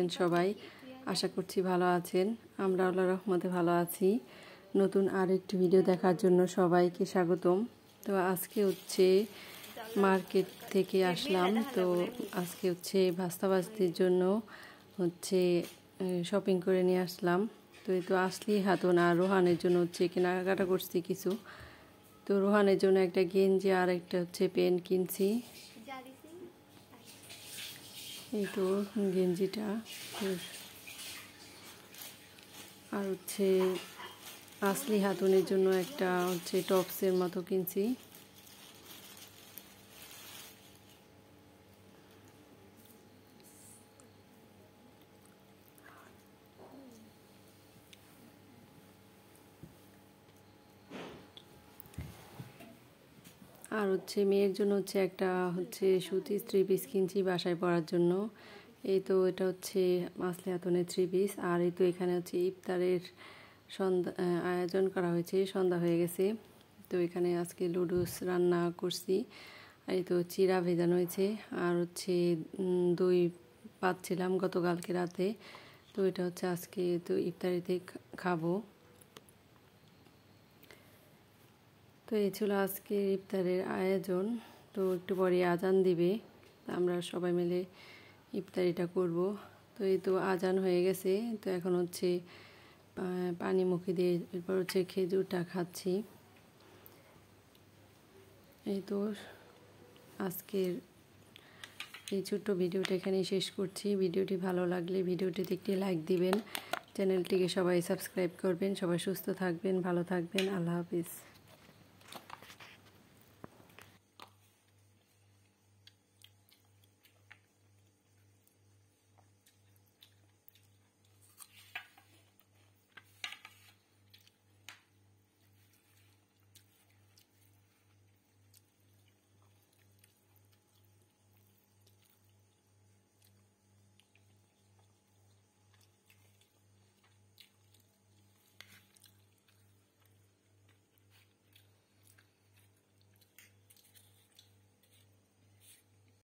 আছেন সবাই? আশা করছি ভালো আছেন। আমরা আল্লাহর রহমতে ভালো আছি। নতুন আরেকটি ভিডিও দেখার জন্য সবাইকে স্বাগতম। তো আজকে হচ্ছে মার্কেট থেকে আসলাম। তো আজকে হচ্ছে ভাস্তা ভাজতির জন্য হচ্ছে শপিং করে নিয়ে আসলাম। তো এই তো আসলি হাতন আর রোহানের জন্য হচ্ছে কেনাকাটা করছি কিছু। তো রোহানের জন্য একটা গেঞ্জি আর একটা হচ্ছে পেন কিনছি। এই তো গেঞ্জিটা আর হচ্ছে আসলি হাতুনের জন্য একটা হচ্ছে টপসের মতো কিনছি। আর হচ্ছে মেয়ের জন্য হচ্ছে একটা হচ্ছে সুতির 3 পিস কিনছি বাসায় পরার জন্য। এই তো এটা হচ্ছে আসলি হাতুনের 3 পিস। আর এই তো এখানে হচ্ছে ইফতারের আয়োজন করা হয়েছে, সন্ধ্যা হয়ে গেছে। তো এখানে আজকে লুডুস রান্না করছি। এই তো চিড়া ভেজানো হয়েছে আর হচ্ছে দই পাচ্ছিলাম গতকালকে রাতে। তো এটা হচ্ছে আজকে তো ইফতারিতে খাবো। তো এই ছিল আজকে ইফতারের আয়োজন। তো একটু পরে আজান দিবে, আমরা সবাই মিলে ইফতারিটা করব। তো এই তো আজান হয়ে গেছে। তো এখন হচ্ছে পানি মুখে দিয়ে এরপর হচ্ছে খেজুরটা খাচ্ছি। এই তো আজকের এই ছোট্ট ভিডিওটা এখানেই শেষ করছি। ভিডিওটি ভালো লাগলে ভিডিওটিতে একটি লাইক দিবেন, চ্যানেলটিকে সবাই সাবস্ক্রাইব করবেন। সবাই সুস্থ থাকবেন, ভালো থাকবেন। আল্লাহ হাফিজ।